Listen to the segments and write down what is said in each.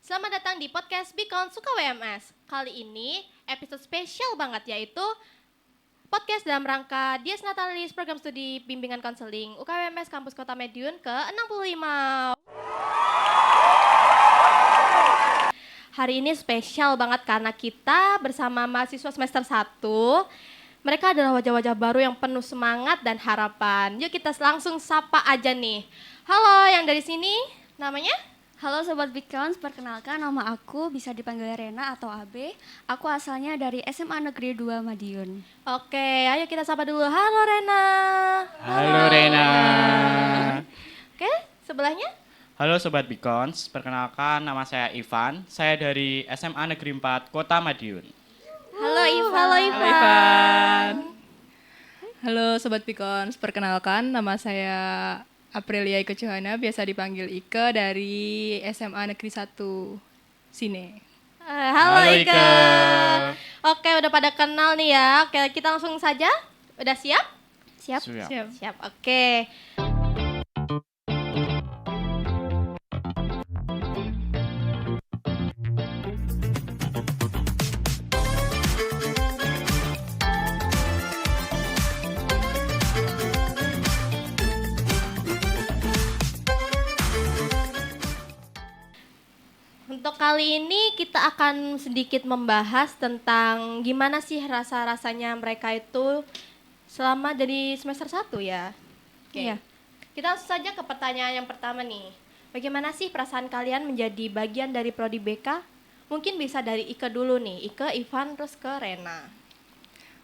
Selamat datang di podcast Bikon Suka WMS. Kali ini episode spesial banget, yaitu podcast dalam rangka Dies Natalis Program Studi Bimbingan Konseling UKWMS Kampus Kota Madiun ke-65. Hari ini spesial banget karena kita bersama mahasiswa semester 1. Mereka adalah wajah-wajah baru yang penuh semangat dan harapan. Yuk kita langsung sapa aja nih. Halo, yang dari sini namanya? Halo Sobat Bikons, perkenalkan nama aku bisa dipanggil Rena atau AB. Aku asalnya dari SMA Negeri 2 Madiun. Oke, ayo kita sapa dulu. Halo Rena. Halo Rena. Oke, sebelahnya? Halo Sobat Bikons, perkenalkan nama saya Ivan. Saya dari SMA Negeri 4 Kota Madiun. Halo Ivan. Halo Ivan. Halo Sobat Bikons, perkenalkan nama saya Aprilia Ike Johana, biasa dipanggil Ike dari SMA Negeri 1 Sine. Halo Halo, Ike. Ike. Oke, udah pada kenal nih ya. Oke, kita langsung saja. Udah siap? Siap. Siap, oke. Untuk kali ini kita akan sedikit membahas tentang gimana sih rasa-rasanya mereka itu selama dari semester 1 ya. Oke. Iya. Kita langsung saja ke pertanyaan yang pertama nih. Bagaimana sih perasaan kalian menjadi bagian dari Prodi BK? Mungkin bisa dari Ike dulu nih. Ike, Ivan, terus ke Rena.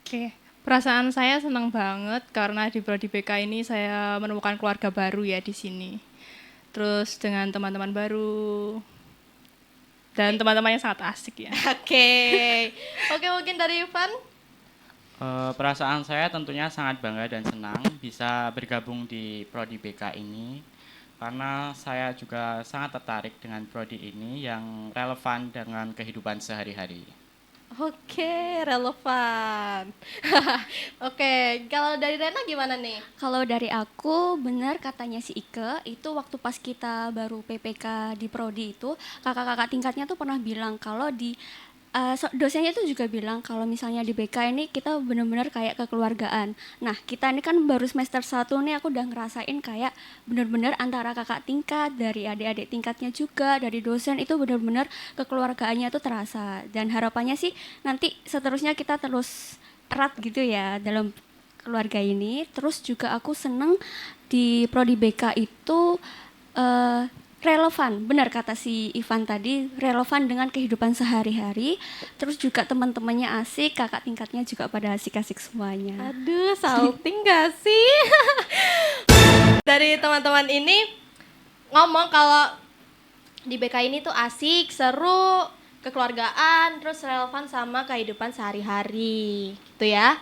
Oke, perasaan saya senang banget karena di Prodi BK ini saya menemukan keluarga baru ya di sini. Terus dengan teman-teman baru dan teman-teman yang sangat asik ya. Oke, mungkin dari Ivan. Perasaan saya tentunya sangat bangga dan senang bisa bergabung di Prodi BK ini karena saya juga sangat tertarik dengan prodi ini yang relevan dengan kehidupan sehari-hari. Oke, relevan. Oke, kalau dari Rena gimana nih? Kalau dari aku, benar katanya si Ike, itu waktu pas kita baru PPK di Prodi itu, kakak-kakak tingkatnya tuh pernah bilang kalau dosennya tuh juga bilang kalau misalnya di BK ini kita benar-benar kayak kekeluargaan. Nah, kita ini kan baru semester 1 nih, aku udah ngerasain kayak benar-benar antara kakak tingkat, dari adik-adik tingkatnya juga, dari dosen itu benar-benar kekeluargaannya tuh terasa. Dan harapannya sih nanti seterusnya kita terus erat gitu ya dalam keluarga ini. Terus juga aku seneng di Prodi BK itu relevan, benar kata si Ivan tadi, relevan dengan kehidupan sehari-hari. Terus juga teman-temannya asik, kakak tingkatnya juga pada asik-asik semuanya. Aduh, salting gak sih? Dari teman-teman ini ngomong kalau di BK ini tuh asik, seru, kekeluargaan, terus relevan sama kehidupan sehari-hari, gitu ya.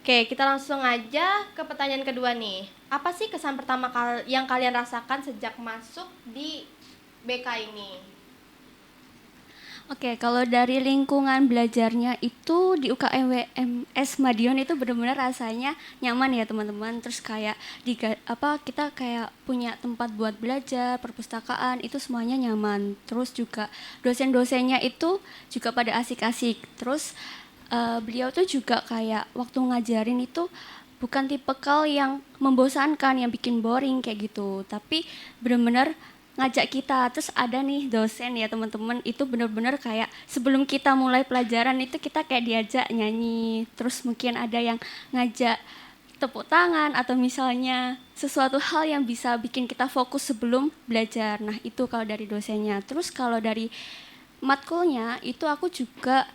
Oke, kita langsung aja ke pertanyaan kedua nih. Apa sih kesan pertama yang kalian rasakan sejak masuk di BK ini? Oke, kalau dari lingkungan belajarnya itu di UKMWMS Madiun itu benar-benar rasanya nyaman ya teman-teman. Terus kayak kita kayak punya tempat buat belajar, perpustakaan itu semuanya nyaman. Terus juga dosen-dosennya itu juga pada asik-asik. Terus beliau tuh juga kayak waktu ngajarin itu bukan tipikal yang membosankan, yang bikin boring kayak gitu, tapi benar-benar ngajak kita. Terus ada nih dosen ya teman-teman, itu benar-benar kayak sebelum kita mulai pelajaran itu kita kayak diajak nyanyi, terus mungkin ada yang ngajak tepuk tangan atau misalnya sesuatu hal yang bisa bikin kita fokus sebelum belajar. Nah itu kalau dari dosennya. Terus kalau dari matkulnya itu aku juga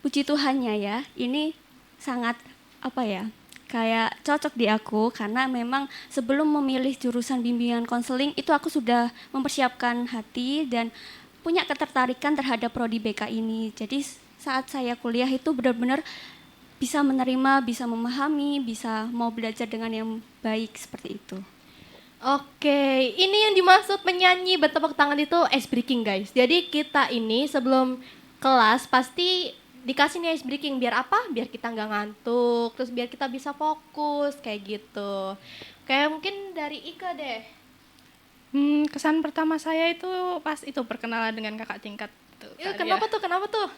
puji Tuhannya ya, ini sangat kayak cocok di aku karena memang sebelum memilih jurusan bimbingan konseling itu aku sudah mempersiapkan hati dan punya ketertarikan terhadap prodi BK ini. Jadi saat saya kuliah itu benar-benar bisa menerima, bisa memahami, bisa mau belajar dengan yang baik seperti itu. Oke, ini yang dimaksud menyanyi bertepuk tangan itu ice breaking guys. Jadi kita ini sebelum kelas pasti dikasih nih ice breaking, biar apa? Biar kita nggak ngantuk, terus biar kita bisa fokus kayak gitu. Kayak mungkin dari Ika deh. Kesan pertama saya itu pas itu perkenalan dengan kakak tingkat tuh, Ya, Kak kenapa Lia. tuh? Kenapa tuh?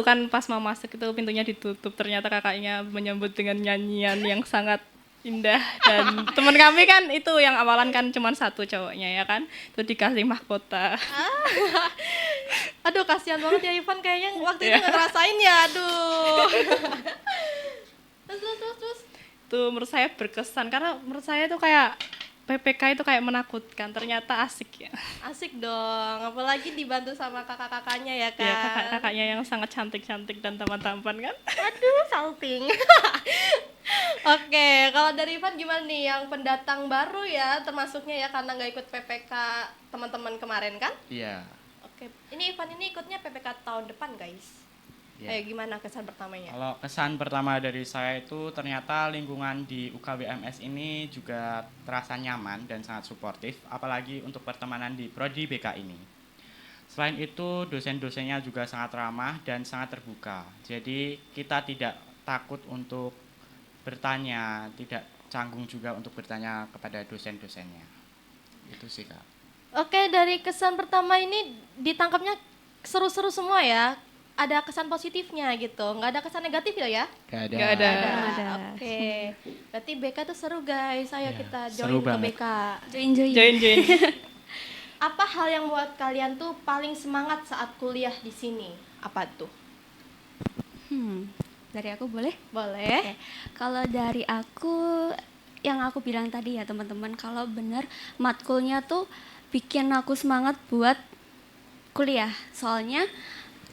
Kan pas mau masuk itu pintunya ditutup, ternyata kakaknya menyambut dengan nyanyian yang sangat indah, dan teman kami kan itu yang awalan kan cuma satu cowoknya ya kan, itu dikasih mahkota. Aduh, kasihan banget ya Ivan, kayaknya waktu itu Iya. nggak ngerasain ya. Aduh. Terus. Itu menurut saya berkesan karena menurut saya itu kayak PPK itu kayak menakutkan, ternyata asik ya. Asik dong, apalagi dibantu sama kakak-kakaknya ya kan. Ya kakak-kakaknya yang sangat cantik-cantik dan tampan-tampan kan. Aduh, salting. Oke, kalau dari Ivan gimana nih yang pendatang baru ya, termasuknya ya karena nggak ikut PPK teman-teman kemarin kan? Iya. Oke, ini Ivan ini ikutnya PPK tahun depan guys. Iya. Ayo gimana kesan pertamanya? Kalau kesan pertama dari saya itu ternyata lingkungan di UKWMS ini juga terasa nyaman dan sangat suportif, apalagi untuk pertemanan di Prodi BK ini. Selain itu, dosen-dosennya juga sangat ramah dan sangat terbuka. Jadi kita tidak takut untuk bertanya, tidak canggung juga untuk bertanya kepada dosen-dosennya. Itu sih, Kak. Oke, dari kesan pertama ini ditangkapnya seru-seru semua ya. Ada kesan positifnya gitu, nggak ada kesan negatif ya? Gak Nggak ada. Ada. Oke, berarti BK tuh seru guys. Ayo Iya, kita seru join ke banget. BK. Join. Join. Apa hal yang buat kalian tuh paling semangat saat kuliah di sini? Apa tuh? Dari aku boleh? Boleh. Kalau dari aku, yang aku bilang tadi ya teman-teman, kalau bener matkulnya tuh bikin aku semangat buat kuliah. Soalnya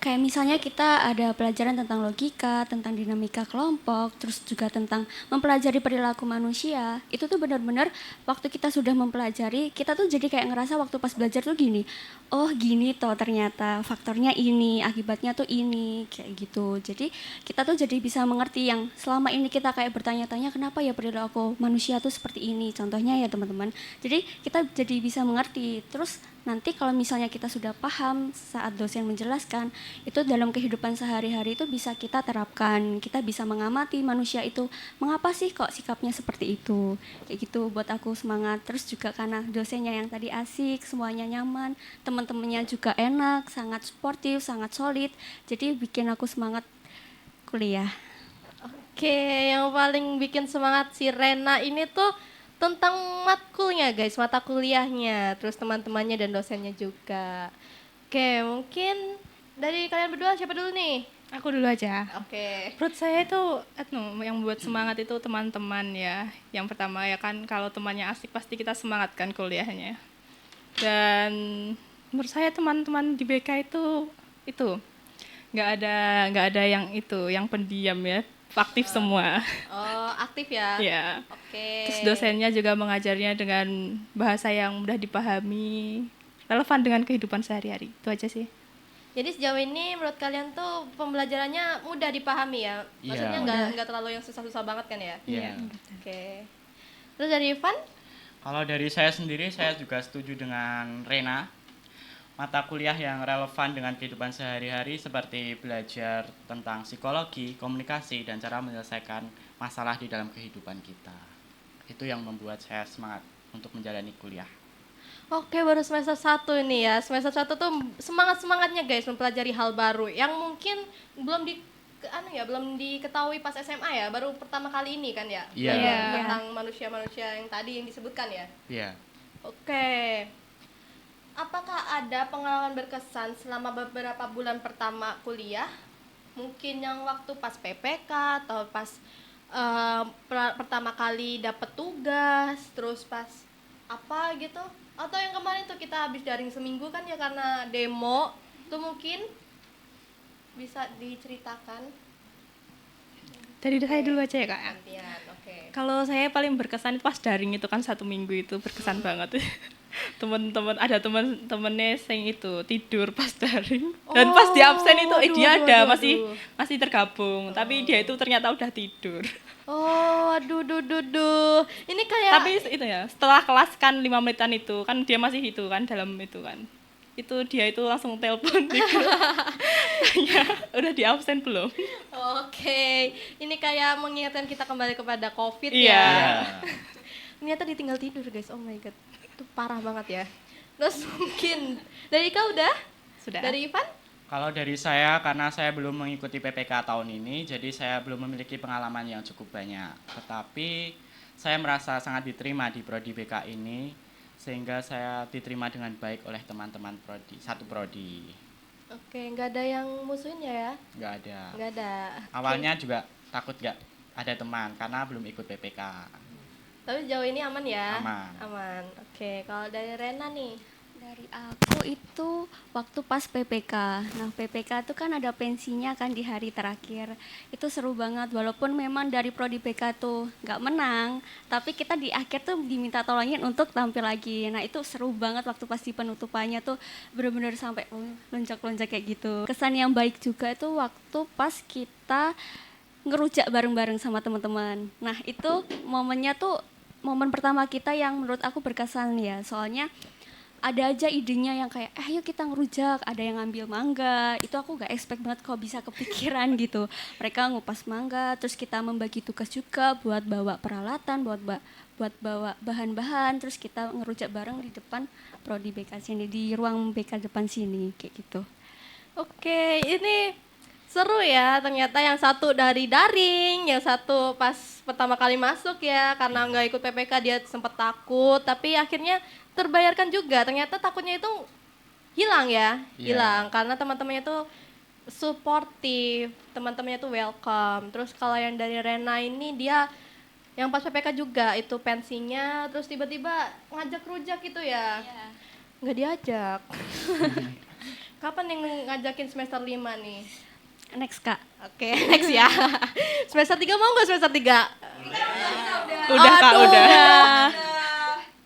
kayak misalnya kita ada pelajaran tentang logika, tentang dinamika kelompok, terus juga tentang mempelajari perilaku manusia. Itu tuh benar-benar waktu kita sudah mempelajari, kita tuh jadi kayak ngerasa waktu pas belajar tuh gini, oh gini toh ternyata faktornya ini, akibatnya tuh ini, kayak gitu. Jadi kita tuh jadi bisa mengerti yang selama ini kita kayak bertanya-tanya kenapa ya perilaku manusia tuh seperti ini. Contohnya ya teman-teman. Jadi kita jadi bisa mengerti. Terus nanti kalau misalnya kita sudah paham saat dosen menjelaskan, itu dalam kehidupan sehari-hari itu bisa kita terapkan. Kita bisa mengamati manusia itu mengapa sih kok sikapnya seperti itu. Kayak gitu buat aku semangat. Terus juga karena dosennya yang tadi asik, semuanya nyaman, teman-temannya juga enak, sangat suportif, sangat solid. Jadi bikin aku semangat kuliah. Oke, yang paling bikin semangat si Rena ini tuh tentang matkulnya guys, mata kuliahnya, terus teman-temannya dan dosennya juga. Oke, mungkin dari kalian berdua siapa dulu nih? Aku dulu aja. Oke. Menurut saya itu yang buat semangat itu teman-teman ya. Yang pertama ya kan kalau temannya asik pasti kita semangat kan kuliahnya. Dan menurut saya teman-teman di BK itu nggak ada yang pendiam ya, aktif semua. Oh, aktif ya? Ya. Oke. Terus dosennya juga mengajarnya dengan bahasa yang mudah dipahami, relevan dengan kehidupan sehari-hari. Itu aja sih. Jadi sejauh ini menurut kalian tuh pembelajarannya mudah dipahami ya? Maksudnya Iya. nggak terlalu yang susah-susah banget kan ya? Iya. Oke. Terus dari Ivan? Kalau dari saya sendiri, saya juga setuju dengan Rena. Mata kuliah yang relevan dengan kehidupan sehari-hari seperti belajar tentang psikologi, komunikasi, dan cara menyelesaikan masalah di dalam kehidupan kita. Itu yang membuat saya semangat untuk menjalani kuliah. Oke, baru semester 1 ini ya. Semester 1 tuh semangat-semangatnya guys mempelajari hal baru yang mungkin belum diketahui pas SMA ya, baru pertama kali ini kan ya. Iya. Belajar Iya. tentang manusia-manusia yang tadi yang disebutkan ya. Iya. Oke. Apakah ada pengalaman berkesan selama beberapa bulan pertama kuliah? Mungkin yang waktu pas PPK atau pas pertama kali dapet tugas, terus pas apa gitu? Atau yang kemarin tuh kita habis daring seminggu kan ya karena demo, tuh mungkin bisa diceritakan Dari saya dulu aja ya kak. gantian. Oke. Kalau saya paling berkesan itu pas daring itu kan 1 minggu itu berkesan banget. Ada temen-temennya yang itu tidur pas daring dan pas di absen itu dia ada masih tergabung tapi dia itu ternyata udah tidur. Oh, aduh, ini kayak Tapi itu ya setelah kelas kan 5 menitan itu kan dia masih itu kan dalam itu kan. Itu dia itu langsung telepon di grup. Tanya, udah di absen belum? Oke, ini kayak mengingatkan kita kembali kepada COVID Iya. ya. Iya. Ternyata ditinggal tidur guys, oh my god. Itu parah banget ya. Terus mungkin dari Ika udah? Sudah. Dari Ivan? Kalau dari saya, karena saya belum mengikuti PPK tahun ini, jadi saya belum memiliki pengalaman yang cukup banyak. Tetapi saya merasa sangat diterima di prodi BK ini, sehingga saya diterima dengan baik oleh teman-teman prodi, satu prodi. Oke, nggak ada yang musuhin ya? Nggak ada. Nggak ada. Awalnya juga takut nggak ada teman, karena belum ikut PPK. Tapi sejauh ini aman ya? Aman. Aman. Oke, kalau dari Rena nih. Dari aku itu waktu pas PPK. Nah, PPK itu kan ada pensinya kan di hari terakhir. Itu seru banget walaupun memang dari prodi PK tuh nggak menang, tapi kita di akhir tuh diminta tolongin untuk tampil lagi. Nah, itu seru banget waktu pas di penutupannya tuh bener-bener sampai loncat-loncat kayak gitu. Kesan yang baik juga itu waktu pas kita ngerujak bareng-bareng sama teman-teman. Nah, itu momennya tuh momen pertama kita yang menurut aku berkesan ya. Soalnya ada aja idenya yang kayak ayo kita ngerujak, ada yang ngambil mangga, itu aku gak expect banget kok bisa kepikiran gitu. Mereka ngupas mangga, terus kita membagi tugas juga buat bawa peralatan, buat bawa bahan-bahan, terus kita ngerujak bareng di depan prodi BK sini, di ruang BK depan sini kayak gitu. Oke, ini seru ya. Ternyata yang satu dari daring, yang satu pas pertama kali masuk ya, karena nggak ikut PPK dia sempat takut, tapi akhirnya terbayarkan juga. Ternyata takutnya itu hilang ya, Iya. hilang karena teman-temannya tuh suportif, teman-temannya tuh welcome. Terus kalau yang dari Rena ini dia yang pas PPK juga itu pensinya, terus tiba-tiba ngajak rujak gitu ya. Nggak diajak. Kapan yang ngajakin semester 5 nih? Next Kak. Oke, next ya. Semester 3 mau nggak semester 3? Udah Kak, udah.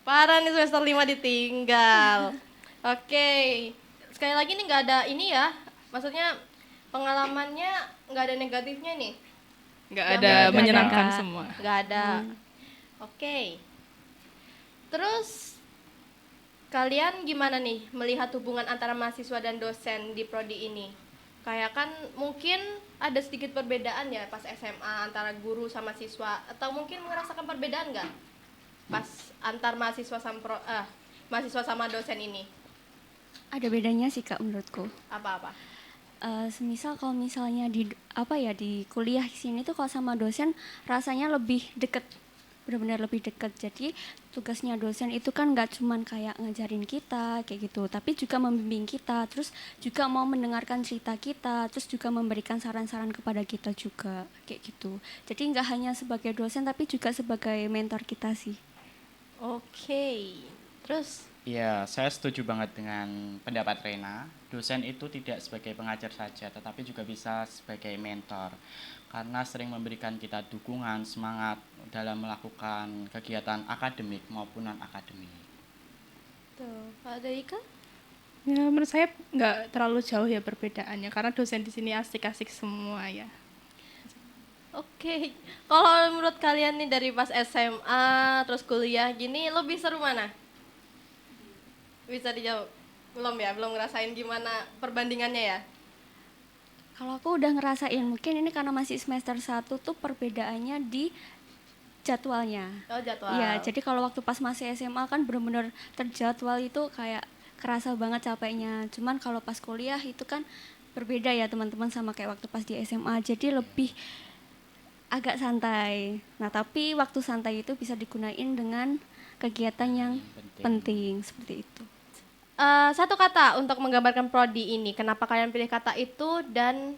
Parah nih semester 5 ditinggal. Oke. Sekali lagi nih nggak ada ini ya. Maksudnya pengalamannya nggak ada negatifnya nih. Nggak Yang ada nggak ada. menyenangkan semua. Nggak ada. Oke. Terus kalian gimana nih melihat hubungan antara mahasiswa dan dosen di prodi ini? Kayak kan mungkin ada sedikit perbedaan ya pas SMA antara guru sama siswa, atau mungkin merasakan perbedaan nggak pas antar mahasiswa sama mahasiswa sama dosen ini? Ada bedanya sih Kak menurutku. Apa-apa? Semisal kalau misalnya di di kuliah sini tuh kalau sama dosen rasanya lebih deket, benar-benar lebih dekat. Jadi tugasnya dosen itu kan nggak cuman kayak ngajarin kita kayak gitu, tapi juga membimbing kita, terus juga mau mendengarkan cerita kita, terus juga memberikan saran-saran kepada kita juga kayak gitu. Jadi nggak hanya sebagai dosen tapi juga sebagai mentor kita sih. Oke. Terus Iya, saya setuju banget dengan pendapat Rena. Dosen itu tidak sebagai pengajar saja, tetapi juga bisa sebagai mentor. Karena sering memberikan kita dukungan, semangat dalam melakukan kegiatan akademik maupun non-akademik. tuh, ada Ika? Ya, menurut saya nggak terlalu jauh ya perbedaannya, karena dosen di sini asik-asik semua ya. Oke. Kalau menurut kalian nih dari pas SMA terus kuliah gini lebih seru mana? Bisa dijawab? Belum ya, belum ngerasain gimana perbandingannya ya? Kalau aku udah ngerasain, mungkin ini karena masih semester 1 tuh perbedaannya di jadwalnya. Oh, jadwal. Iya, jadi kalau waktu pas masih SMA kan benar-benar terjadwal itu kayak kerasa banget capeknya. Cuman kalau pas kuliah itu kan berbeda ya teman-teman sama kayak waktu pas di SMA. Jadi lebih agak santai. Nah, tapi waktu santai itu bisa digunain dengan kegiatan yang penting seperti itu. Satu kata untuk menggambarkan prodi ini. Kenapa kalian pilih kata itu dan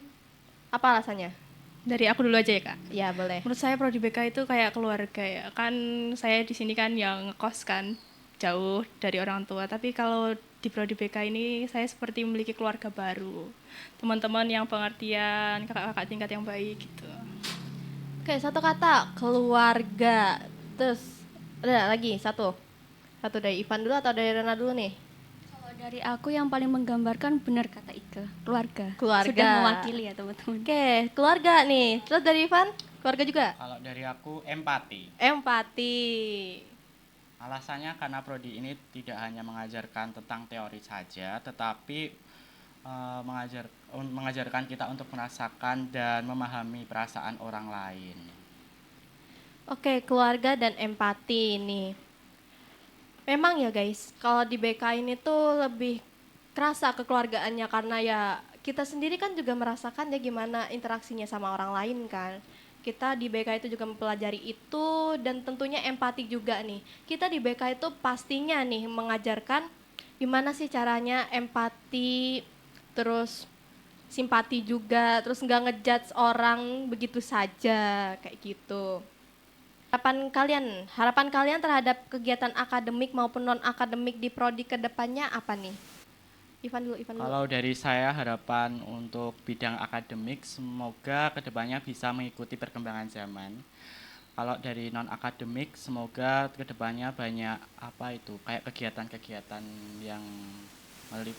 apa alasannya? Dari aku dulu aja ya Kak. Ya, boleh. Menurut saya prodi BK itu kayak keluarga ya. Kan saya di sini kan yang ngekos kan jauh dari orang tua. Tapi kalau di prodi BK ini saya seperti memiliki keluarga baru. Teman-teman yang pengertian, kakak-kakak tingkat yang baik gitu. Oke, satu kata, keluarga. Terus ada lagi satu. Satu dari Ivan dulu atau dari Rena dulu nih? Kalau dari aku yang paling menggambarkan benar kata Ika, keluarga. Keluarga. Sudah mewakili ya teman-teman. Oke, keluarga nih. Terus dari Ivan, keluarga juga? Kalau dari aku, empati. Empati. Alasannya karena prodi ini tidak hanya mengajarkan tentang teori saja, tetapi mengajarkan kita untuk merasakan dan memahami perasaan orang lain. Oke, keluarga dan empati ini. Memang ya guys, kalau di BK ini tuh lebih kerasa kekeluargaannya karena ya kita sendiri kan juga merasakan ya gimana interaksinya sama orang lain kan. Kita di BK itu juga mempelajari itu dan tentunya empati juga nih. Kita di BK itu pastinya nih mengajarkan gimana sih caranya empati, terus simpati juga, terus nggak ngejudge orang begitu saja kayak gitu. Harapan kalian terhadap kegiatan akademik maupun non akademik di prodi kedepannya apa nih? Ivan dulu. Kalau dari saya harapan untuk bidang akademik semoga kedepannya bisa mengikuti perkembangan zaman. Kalau dari non akademik semoga kedepannya banyak apa itu kayak kegiatan-kegiatan yang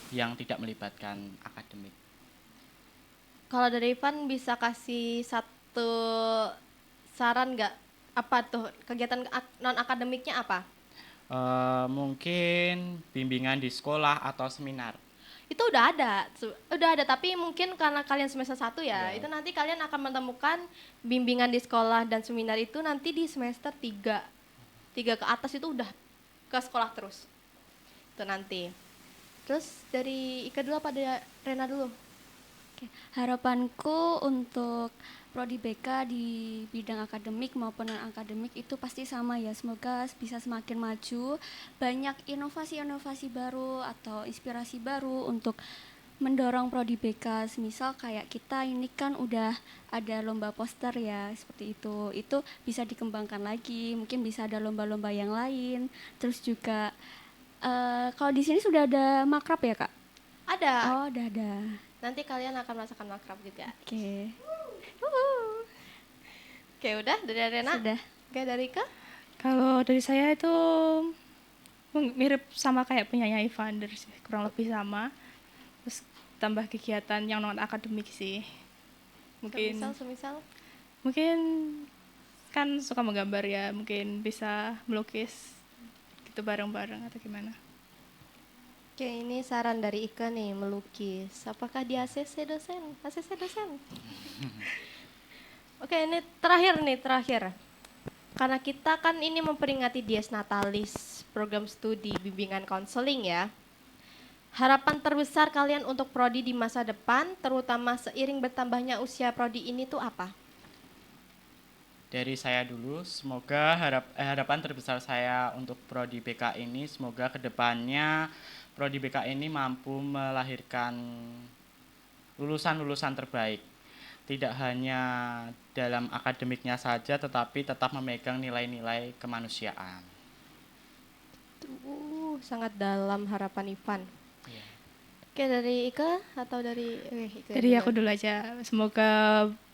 yang tidak melibatkan akademik. Kalau dari Ivan bisa kasih satu saran nggak? Apa tuh kegiatan non akademiknya apa? Mungkin bimbingan di sekolah atau seminar. Itu udah ada tapi mungkin karena kalian semester 1 ya, Ya. itu nanti kalian akan menemukan bimbingan di sekolah dan seminar itu nanti di semester 3 ke atas itu udah ke sekolah terus itu nanti. Terus dari Ika dulu apa dari Rena dulu? Oke, harapanku untuk prodi BK di bidang akademik maupun non akademik itu pasti sama ya. Semoga bisa semakin maju, banyak inovasi-inovasi baru atau inspirasi baru untuk mendorong prodi BK. Semisal kayak kita ini kan udah ada lomba poster ya, seperti itu. Itu bisa dikembangkan lagi, mungkin bisa ada lomba-lomba yang lain. Terus juga kalau di sini sudah ada makrab ya, Kak? Ada. Oh, udah ada. Nanti kalian akan merasakan makrab juga. Oke. Oke, udah dari Rena? Sudah. Oke, dari Ika? Kalau dari saya itu mirip sama kayak punyanya Evander sih, kurang lebih sama. Terus tambah kegiatan yang non akademik sih. Semisal. Mungkin kan suka menggambar ya, mungkin bisa melukis gitu bareng-bareng atau gimana. Oke, ini saran dari Ika nih, melukis. Apakah di ACC dosen? ACC dosen? Oke, ini terakhir. Karena kita kan ini memperingati Dies Natalis, program studi bimbingan konseling ya. Harapan terbesar kalian untuk prodi di masa depan, terutama seiring bertambahnya usia prodi ini tuh apa? Dari saya dulu, semoga harapan terbesar saya untuk prodi BK ini semoga kedepannya prodi BK ini mampu melahirkan lulusan-lulusan terbaik. Tidak hanya dalam akademiknya saja, tetapi tetap memegang nilai-nilai kemanusiaan. Sangat dalam harapan Ivan. Iya. Oke, dari Ika atau dari Ika Dari dulu? aku dulu aja, semoga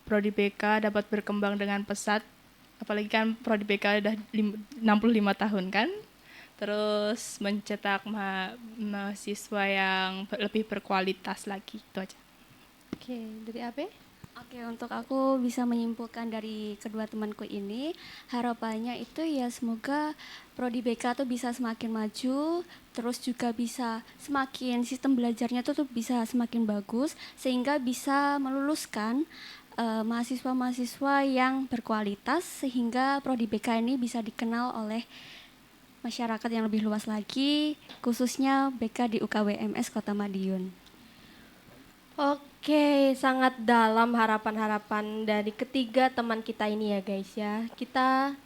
prodi BK dapat berkembang dengan pesat. Apalagi kan prodi BK udah 65 tahun kan. Terus mencetak mahasiswa yang lebih berkualitas lagi, itu aja. Oke, dari Abe? Oke, untuk aku bisa menyimpulkan dari kedua temanku ini, harapannya itu ya semoga prodi BK tuh bisa semakin maju, terus juga bisa semakin sistem belajarnya tuh bisa semakin bagus, sehingga bisa meluluskan mahasiswa-mahasiswa yang berkualitas, sehingga prodi BK ini bisa dikenal oleh masyarakat yang lebih luas lagi, khususnya BK di UKWMS Kota Madiun. Oke, sangat dalam harapan-harapan dari ketiga teman kita ini ya guys ya. Kita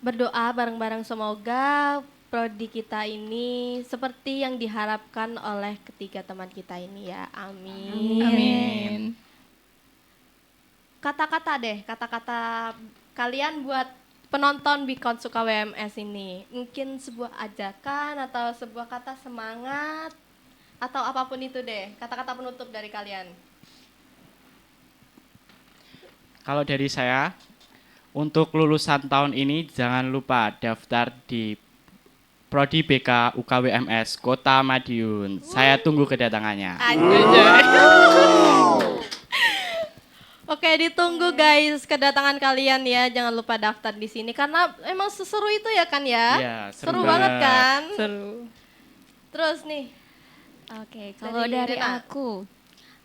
berdoa bareng-bareng semoga prodi kita ini seperti yang diharapkan oleh ketiga teman kita ini ya. Amin. Amin. Kata-kata kalian buat penonton Bikon Suka WMS ini. Mungkin sebuah ajakan atau sebuah kata semangat atau apapun itu deh, kata-kata penutup dari kalian. Kalau dari saya, untuk lulusan tahun ini jangan lupa daftar di Prodi BK UKWMS Kota Madiun. Saya tunggu kedatangannya. Oke, ditunggu guys kedatangan kalian ya. Jangan lupa daftar di sini karena emang seseru itu ya kan ya. Iya, seru seru banget banget. kan. Seru. Terus nih, Oke, kalau dari Rena. aku,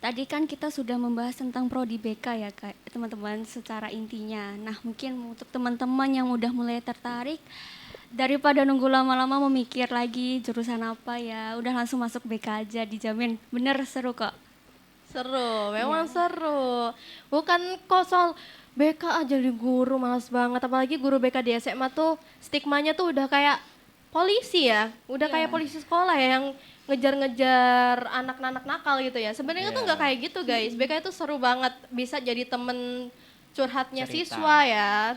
tadi kan kita sudah membahas tentang prodi BK ya, Kak, teman-teman secara intinya. Nah, mungkin untuk teman-teman yang udah mulai tertarik, daripada nunggu lama-lama memikir lagi jurusan apa ya, udah langsung masuk BK aja, dijamin bener seru kok. Seru, memang seru. Bukan kok soal BK aja di guru males banget, apalagi guru BK di SMA tuh stigmanya tuh udah kayak polisi ya, udah kayak polisi sekolah ya yang ngejar-ngejar anak-anak nakal gitu ya. Sebenarnya tuh nggak kayak gitu guys. BK itu seru banget, bisa jadi temen curhatnya Cerita. siswa ya.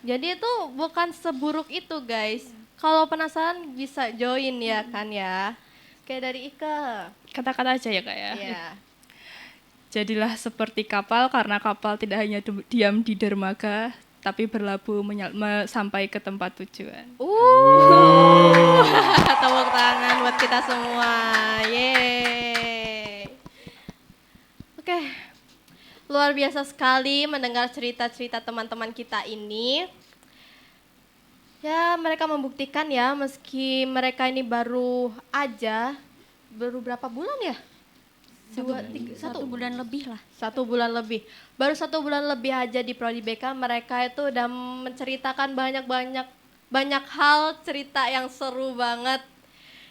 Jadi itu bukan seburuk itu guys. Kalau penasaran bisa join ya kan ya. Kayak dari Ika. Kata-kata aja ya Kak ya. Iya. Jadilah seperti kapal karena kapal tidak hanya diam di dermaga tapi berlabuh sampai ke tempat tujuan. Tepuk tangan buat kita semua. Yeay. Oke. Luar biasa sekali mendengar cerita-cerita teman-teman kita ini. Ya, mereka membuktikan ya meski mereka ini baru berapa bulan ya? Satu bulan lebih lah. 1 bulan lebih. Baru 1 bulan lebih aja di Prodi BK mereka itu udah menceritakan banyak hal cerita yang seru banget.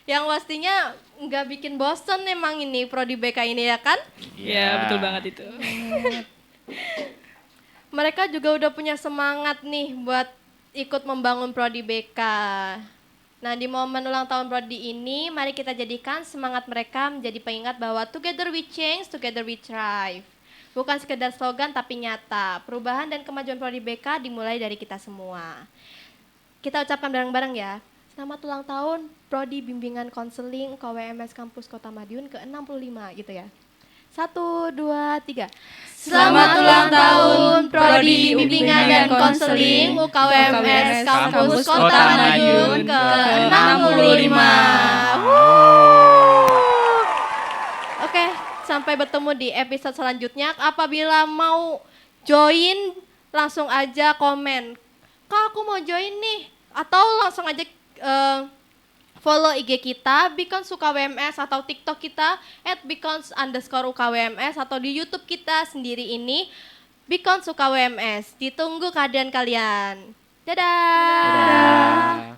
Yang pastinya nggak bikin bosen emang ini Prodi BK ini ya kan? Ya, betul banget itu. Mereka juga udah punya semangat nih buat ikut membangun Prodi BK. Nah, di momen ulang tahun Prodi ini, mari kita jadikan semangat mereka menjadi pengingat bahwa together we change, together we thrive. Bukan sekedar slogan tapi nyata. Perubahan dan kemajuan Prodi BK dimulai dari kita semua. Kita ucapkan bareng-bareng ya. Selamat ulang tahun Prodi Bimbingan Konseling KWMS Kampus Kota Madiun ke-65 gitu ya. 1, 2, 3. Selamat ulang tahun Prodi Bimbingan dan Konseling UKWMS Kampus Kota Madiun ke-65. Oke, sampai bertemu di episode selanjutnya. Apabila mau join, langsung aja komen. Kak, aku mau join nih. Atau langsung aja follow IG kita, Beacons UKWMS atau TikTok kita @beacons_UKWMS atau di YouTube kita sendiri ini Beacons UKWMS. Ditunggu kehadiran kalian. Dadah. Dadah.